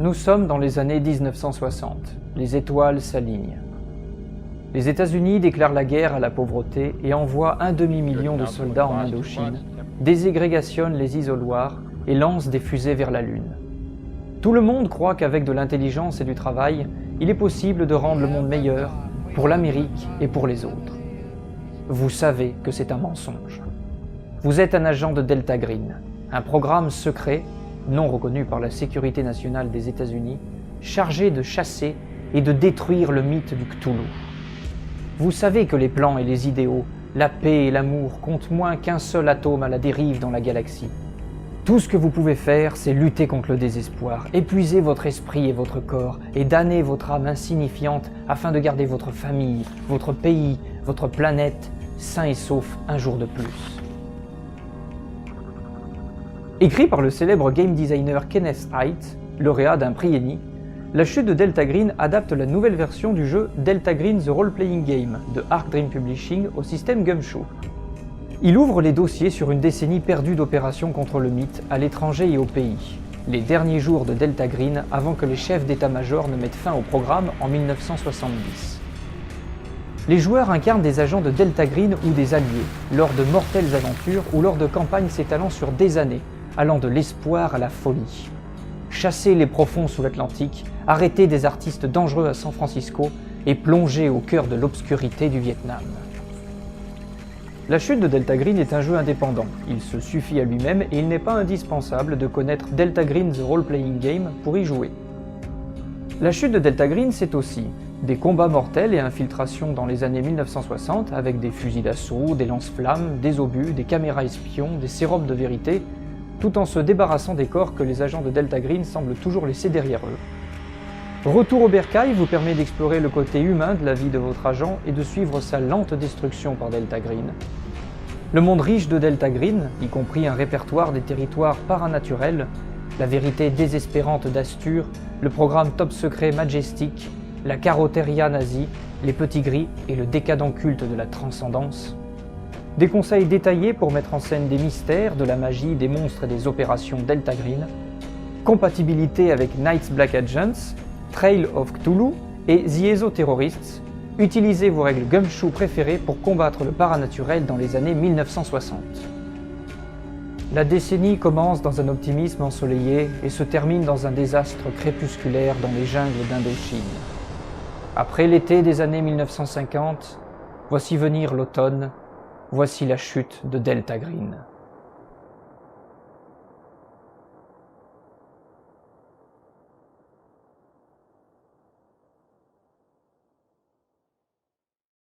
Nous sommes dans les années 1960. Les étoiles s'alignent. Les États-Unis déclarent la guerre à la pauvreté et envoient 1 demi-million de soldats en Indochine, déségrégationnent les isoloirs et lancent des fusées vers la Lune. Tout le monde croit qu'avec de l'intelligence et du travail, il est possible de rendre le monde meilleur pour l'Amérique et pour les autres. Vous savez que c'est un mensonge. Vous êtes un agent de Delta Green, un programme secret, non reconnu par la sécurité nationale des États-Unis, chargé de chasser et de détruire le mythe du Cthulhu. Vous savez que les plans et les idéaux, la paix et l'amour comptent moins qu'un seul atome à la dérive dans la galaxie. Tout ce que vous pouvez faire, c'est lutter contre le désespoir, épuiser votre esprit et votre corps, et damner votre âme insignifiante afin de garder votre famille, votre pays, votre planète, sains et saufs un jour de plus. Écrit par le célèbre game designer Kenneth Haidt, lauréat d'un prix Emmy, La Chute de Delta Green adapte la nouvelle version du jeu Delta Green The Role Playing Game de Arc Dream Publishing au système Gumshoe. Il ouvre les dossiers sur une décennie perdue d'opérations contre le mythe à l'étranger et au pays, les derniers jours de Delta Green avant que les chefs d'état-major ne mettent fin au programme en 1970. Les joueurs incarnent des agents de Delta Green ou des alliés, lors de mortelles aventures ou lors de campagnes s'étalant sur des années, allant de l'espoir à la folie. Chasser les profonds sous l'Atlantique, arrêter des artistes dangereux à San Francisco et plonger au cœur de l'obscurité du Vietnam. La Chute de Delta Green est un jeu indépendant, il se suffit à lui-même et il n'est pas indispensable de connaître Delta Green The Role Playing Game pour y jouer. La Chute de Delta Green, c'est aussi des combats mortels et infiltrations dans les années 1960 avec des fusils d'assaut, des lance-flammes, des obus, des caméras espions, des sérums de vérité, tout en se débarrassant des corps que les agents de Delta Green semblent toujours laisser derrière eux. Retour au bercail vous permet d'explorer le côté humain de la vie de votre agent et de suivre sa lente destruction par Delta Green. Le monde riche de Delta Green, y compris un répertoire des territoires paranaturels, la vérité désespérante d'Astur, le programme top secret Majestic, la carotteria nazie, les petits gris et le décadent culte de la transcendance. Des conseils détaillés pour mettre en scène des mystères, de la magie, des monstres et des opérations Delta Green, compatibilité avec Knights Black Agents, Trail of Cthulhu et The Exo-Terrorists, utilisez vos règles Gumshoe préférées pour combattre le paranaturel dans les années 1960. La décennie commence dans un optimisme ensoleillé et se termine dans un désastre crépusculaire dans les jungles d'Indochine. Après l'été des années 1950, voici venir l'automne, voici la chute de Delta Green.